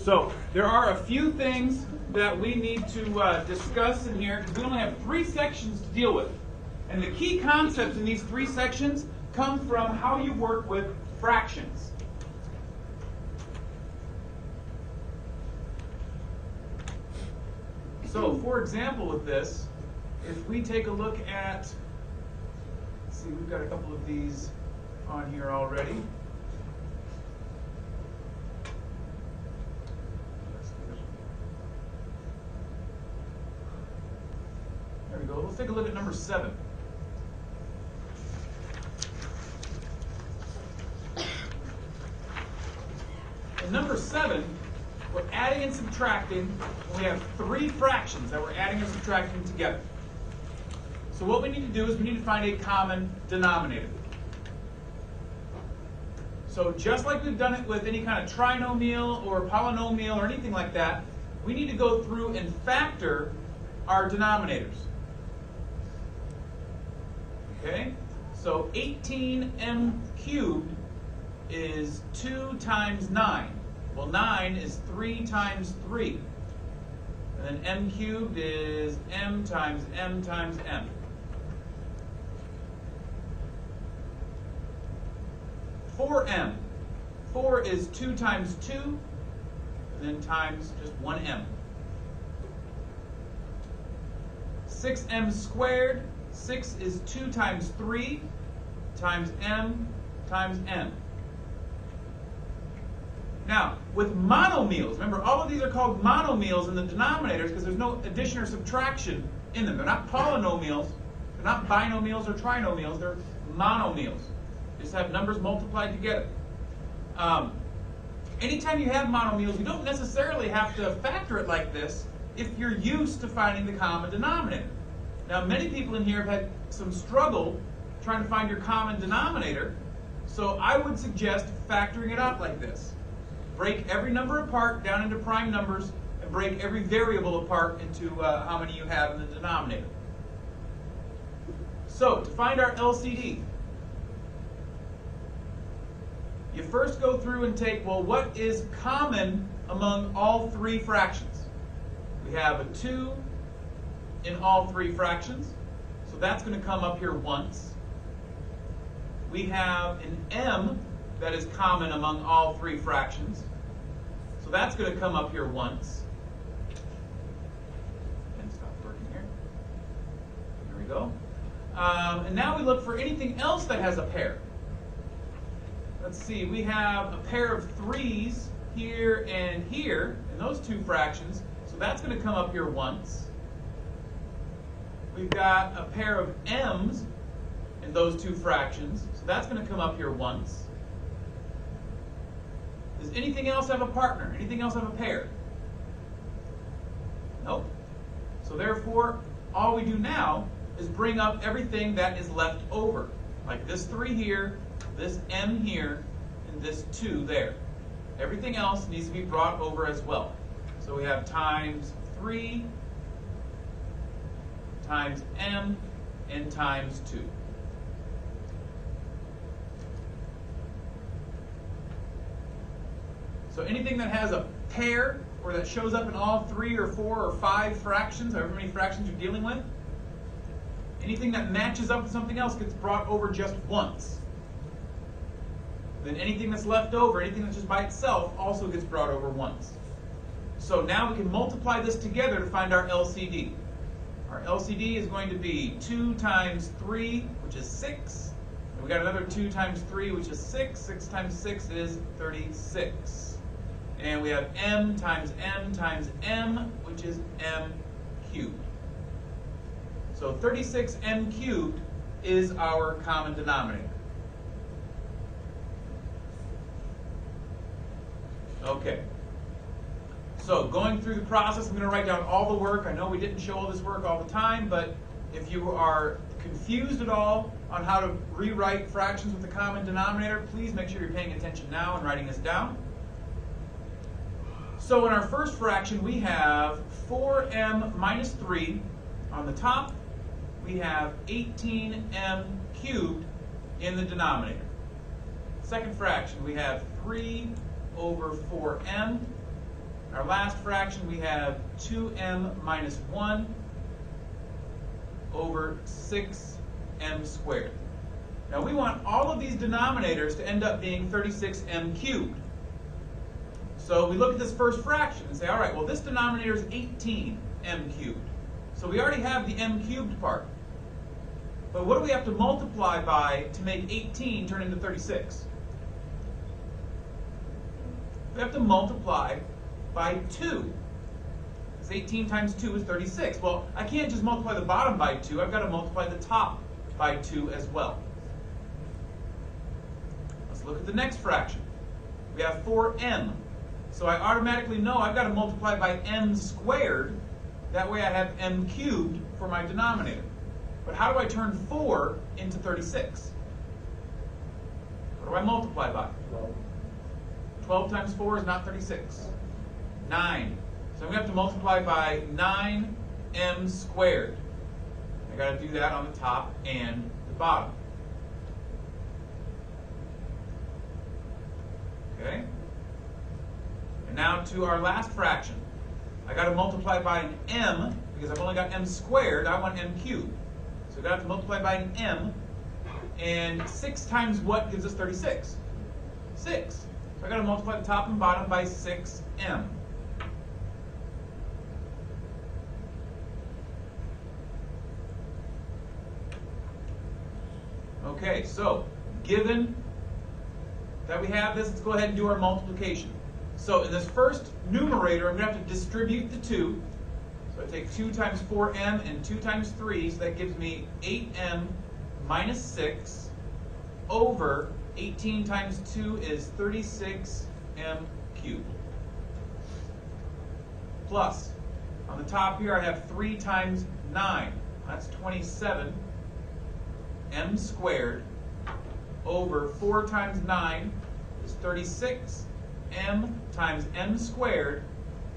So there are a few things that we need to discuss in here because we only have 3 sections to deal with. And the key concepts in these 3 sections come from how you work with fractions. So, for example, with this, if we take a look at, let's see, we've got a couple of these on here already. There we go. Let's take a look at number 7. In number 7, we're adding and subtracting, and we have 3 fractions that we're adding and subtracting together. So what we need to do is we need to find a common denominator. So just like we've done it with any kind of trinomial or polynomial or anything like that, we need to go through and factor our denominators. Okay? So 18m cubed is 2 times 9. Well, 9 is 3 times 3. And then m cubed is m times m times m. 4m. 4 is 2 times 2, and then times just 1m. 6m squared. 6 is 2 times 3 times m times m. Now, with monomials, remember all of these are called monomials in the denominators because there's no addition or subtraction in them. They're not polynomials, they're not binomials or trinomials, they're monomials. They just have numbers multiplied together. Anytime you have monomials, you don't necessarily have to factor it like this if you're used to finding the common denominator. Now, many people in here have had some struggle trying to find your common denominator, so I would suggest factoring it out like this. Break every number apart down into prime numbers and break every variable apart into how many you have in the denominator. So, to find our LCD, you first go through and take, well, what is common among all 3 fractions? We have a 2 in all 3 fractions, so that's going to come up here once. We have an m that is common among all 3 fractions, so that's going to come up here once. And stop working here. There we go. And now we look for anything else that has a pair. Let's see, we have a pair of 3s here and here in those 2 fractions, so that's going to come up here once. We've got a pair of m's in those 2 fractions, so that's going to come up here once. Does anything else have a partner? Anything else have a pair? Nope. So therefore, all we do now is bring up everything that is left over, like this 3 here, this m here, and this 2 there. Everything else needs to be brought over as well. So we have times 3 times m and times 2. So anything that has a pair or that shows up in all 3 or 4 or 5 fractions, however many fractions you're dealing with, anything that matches up with something else gets brought over just once. Then anything that's left over, anything that's just by itself, also gets brought over once. So now we can multiply this together to find our LCD. Our LCD is going to be 2 times 3, which is 6. And we got another 2 times 3, which is 6. 6 times 6 is 36. And we have m times m, which is m cubed. So 36m cubed is our common denominator. Okay. So going through the process, I'm going to write down all the work. I know we didn't show all this work all the time, but if you are confused at all on how to rewrite fractions with the common denominator, please make sure you're paying attention now and writing this down. So in our first fraction, we have 4m minus 3 on the top. We have 18m cubed in the denominator. Second fraction, we have 3 over 4m. In our last fraction, we have 2m minus 1 over 6m squared. Now we want all of these denominators to end up being 36m cubed. So we look at this first fraction and say, all right, well this denominator is 18m cubed. So we already have the m cubed part. But what do we have to multiply by to make 18 turn into 36? We have to multiply by 2. Because 18 times 2 is 36. Well, I can't just multiply the bottom by 2. I've got to multiply the top by 2 as well. Let's look at the next fraction. We have 4m. So I automatically know I've got to multiply by m squared. That way I have m cubed for my denominator. But how do I turn 4 into 36? What do I multiply by? 12 times 4 is not 36. 9. So I'm going to have to multiply by 9m squared. I got to do that on the top and the bottom. Okay? And now to our last fraction. I got to multiply by an m, because I've only got m squared, I want m cubed. So I've got to multiply by an m, and 6 times what gives us 36? 6. So I've got to multiply the top and bottom by 6m. Okay, so given that we have this, let's go ahead and do our multiplication. So in this first numerator, I'm going to have to distribute the 2. So I take 2 times 4m and 2 times 3, so that gives me 8m minus 6 over 18 times 2 is 36m cubed. Plus, on the top here I have 3 times 9. That's 27m squared over 4 times 9 is 36. M times m squared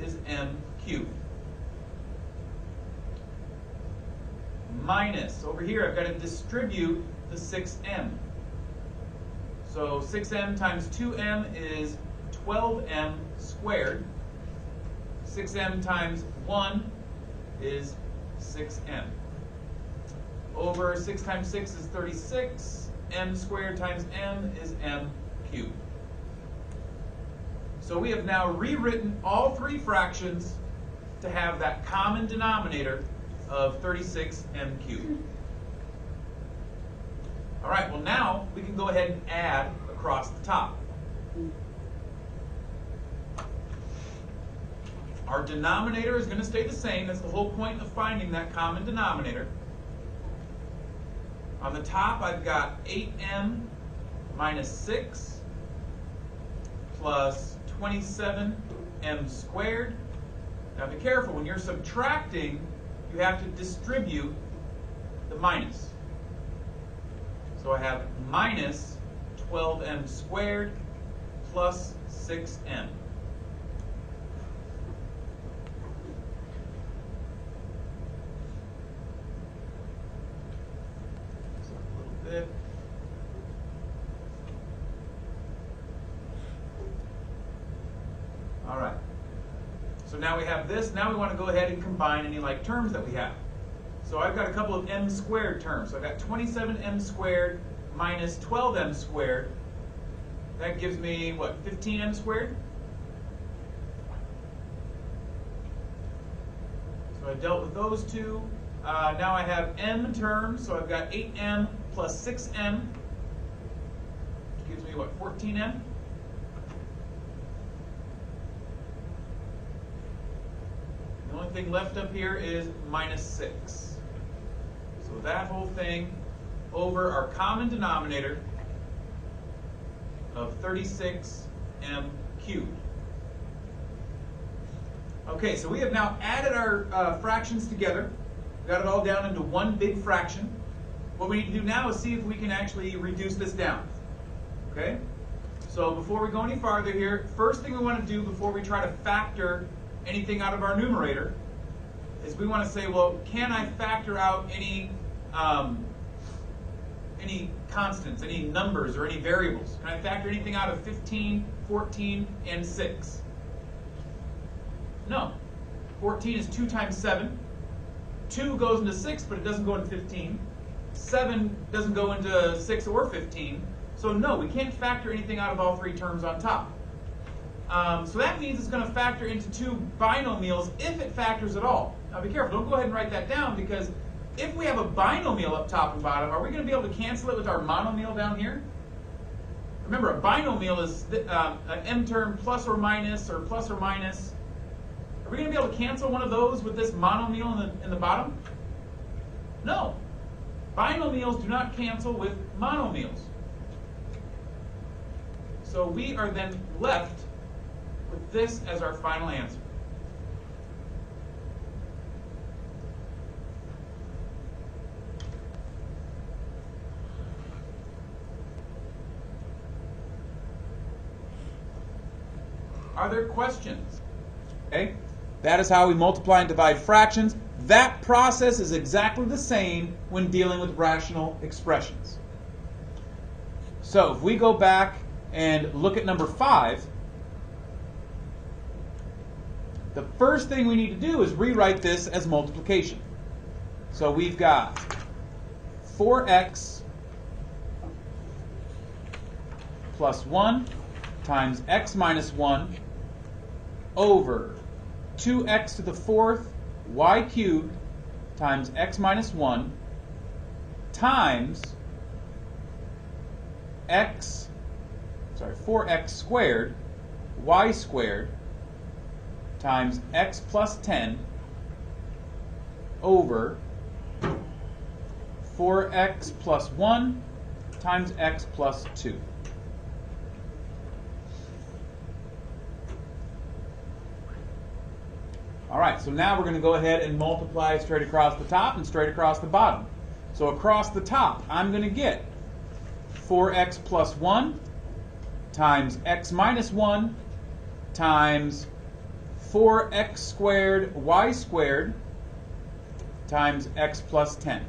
is m cubed. Minus, over here I've got to distribute the 6m. So 6m times 2m is 12m squared. 6m times 1 is 6m. Over 6 times 6 is 36. M squared times m is m cubed. So we have now rewritten all 3 fractions to have that common denominator of 36m cubed. All right, well now we can go ahead and add across the top. Our denominator is going to stay the same. That's the whole point of finding that common denominator. On the top, I've got 8m minus 6 plus 27m squared. Now be careful, when you're subtracting, you have to distribute the minus. So I have minus 12m squared plus 6m. Bit. All right. So now we have this. Now we want to go ahead and combine any like terms that we have. So I've got a couple of m squared terms. So I've got 27m squared minus 12m squared. That gives me, what, 15m squared? So I dealt with those two. Now I have m terms, so I've got 8m plus 6m, which gives me, what, 14m? The only thing left up here is minus 6. So that whole thing over our common denominator of 36m cubed. Okay, so we have now added our fractions together. Got it all down into one big fraction. What we need to do now is see if we can actually reduce this down. Okay? So before we go any farther here, first thing we want to do before we try to factor anything out of our numerator is we want to say, well, can I factor out any constants, any numbers, or any variables? Can I factor anything out of 15, 14, and 6? No. 14 is 2 times 7. 2 goes into 6, but it doesn't go into 15. 7 doesn't go into 6 or 15. So no, we can't factor anything out of all three terms on top. So that means it's going to factor into two binomials if it factors at all. Now be careful, don't go ahead and write that down, because if we have a binomial up top and bottom, are we going to be able to cancel it with our monomial down here? Remember, a binomial is an m term plus or minus. Are we going to be able to cancel one of those with this monomial in the bottom? No. Binomials do not cancel with monomials. So we are then left with this as our final answer. Are there questions? Okay, that is how we multiply and divide fractions. That process is exactly the same when dealing with rational expressions. So if we go back and look at number 5, the first thing we need to do is rewrite this as multiplication. So we've got 4x plus 1 times x minus 1 over 2x to the 4th y cubed times x minus 1 times 4x squared y squared times x plus 10 over 4x plus 1 times x plus 2. All right, so now we're going to go ahead and multiply straight across the top and straight across the bottom. So across the top, I'm going to get 4x plus 1 times x minus 1 times 4x squared y squared times x plus 10.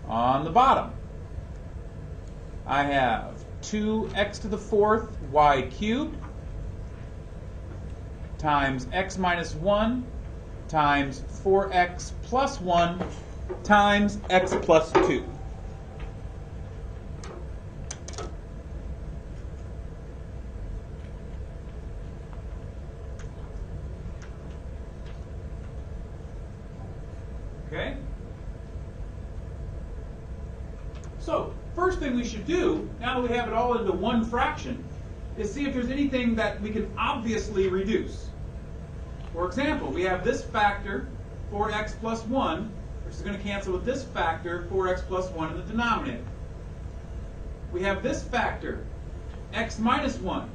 On the bottom, I have 2x to the 4th y cubed times x minus 1 times 4x plus 1 times x plus 2. Okay? So, first thing we should do, now that we have it all into one fraction, is see if there's anything that we can obviously reduce. For example, we have this factor, 4x plus 1, which is going to cancel with this factor, 4x plus 1 in the denominator. We have this factor, x minus 1.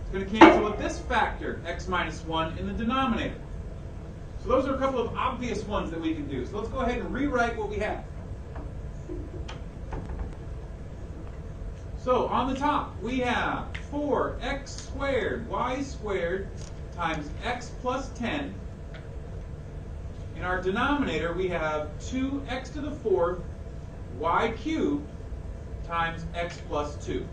It's going to cancel with this factor, x minus 1 in the denominator. So those are a couple of obvious ones that we can do. So let's go ahead and rewrite what we have. So on the top, we have 4x squared y squared times x plus 10. In our denominator, we have 2x to the 4th y cubed times x plus 2.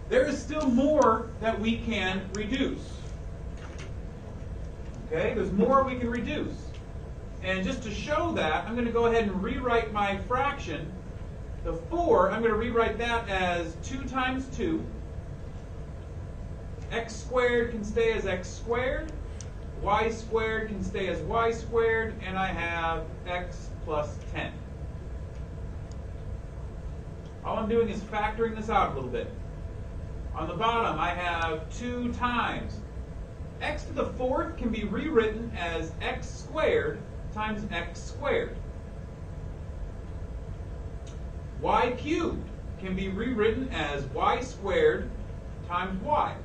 There is still more that we can reduce. Okay, there's more we can reduce. And just to show that, I'm going to go ahead and rewrite my fraction. The 4, I'm going to rewrite that as 2 times 2. X squared can stay as x squared. Y squared can stay as y squared. And I have x plus 10. All I'm doing is factoring this out a little bit. On the bottom, I have 2 times. X to the 4th can be rewritten as x squared times x squared. Y cubed can be rewritten as y squared times y.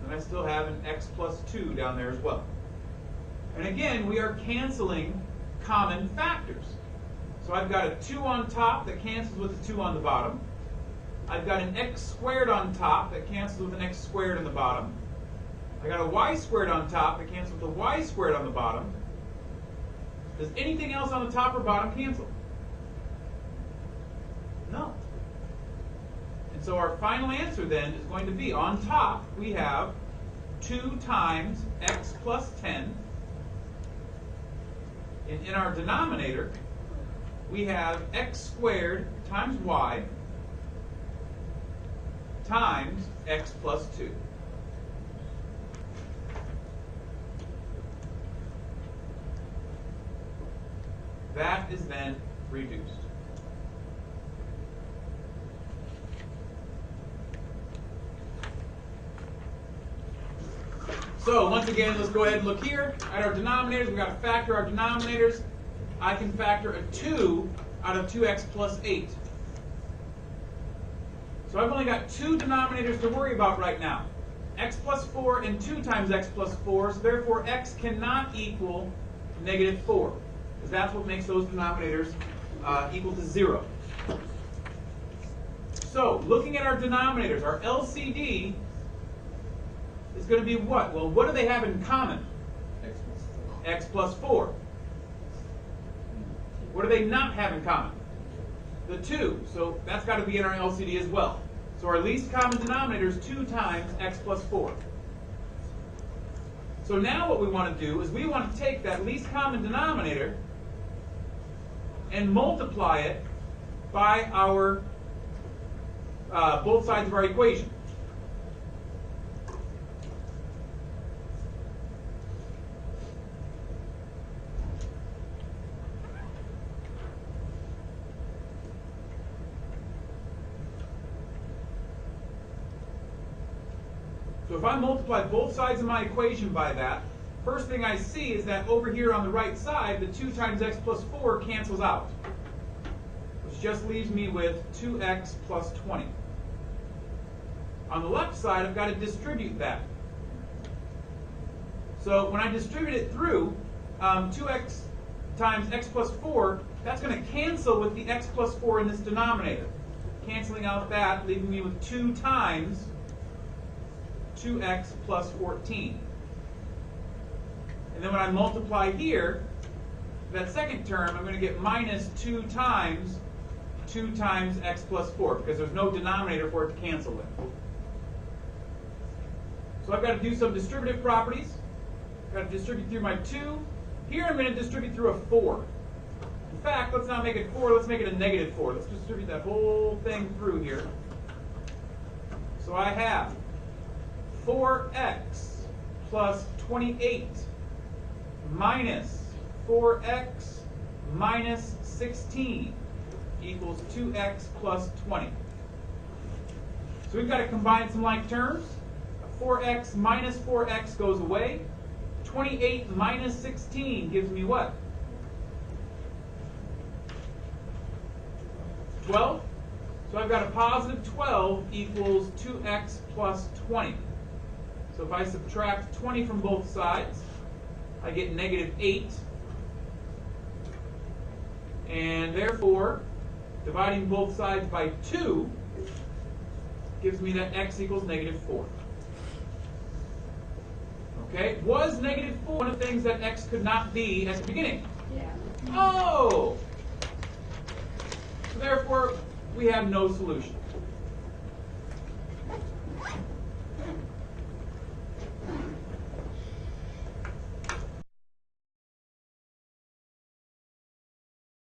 And I still have an x plus 2 down there as well. And again, we are canceling common factors. So I've got a 2 on top that cancels with the 2 on the bottom. I've got an x squared on top that cancels with an x squared on the bottom. I got a y squared on top that cancels with a y squared on the bottom. Does anything else on the top or bottom cancel? No. And so our final answer then is going to be, on top, we have 2 times x plus 10. And in our denominator, we have x squared times y times x plus 2. That is then reduced. So once again, let's go ahead and look here at our denominators. We've got to factor our denominators. I can factor a 2 out of 2x plus 8. So I've only got 2 denominators to worry about right now. X plus 4 and 2 times x plus 4. So therefore x cannot equal negative 4. Because that's what makes those denominators equal to 0. So looking at our denominators, our LCD is going to be what? Well, what do they have in common? X plus 4. What do they not have in common? The 2. So that's got to be in our LCD as well. So our least common denominator is 2 times x plus 4. So now what we want to do is we want to take that least common denominator and multiply it by our both sides of our equation. So if I multiply both sides of my equation by that, first thing I see is that over here on the right side, the 2 times x plus 4 cancels out, which just leaves me with 2x plus 20. On the left side, I've got to distribute that. So when I distribute it through, 2x times x plus 4, that's going to cancel with the x plus 4 in this denominator. Canceling out that, leaving me with 2 times 2x plus 14. And then when I multiply here, that second term, I'm going to get minus 2 times x plus 4, because there's no denominator for it to cancel with. So I've got to do some distributive properties. I've got to distribute through my 2. Here I'm going to distribute through a 4. In fact, let's not make it 4, let's make it a negative 4. Let's distribute that whole thing through here. So I have 4x plus 28 minus 4x minus 16 equals 2x plus 20. So we've got to combine some like terms. 4x minus 4x goes away. 28 minus 16 gives me what? 12. So I've got a positive 12 equals 2x plus 20. So if I subtract 20 from both sides, I get negative 8. And therefore, dividing both sides by 2 gives me that x equals negative 4. Okay, was negative 4 one of the things that x could not be at the beginning? Yeah. Oh! So therefore, we have no solution.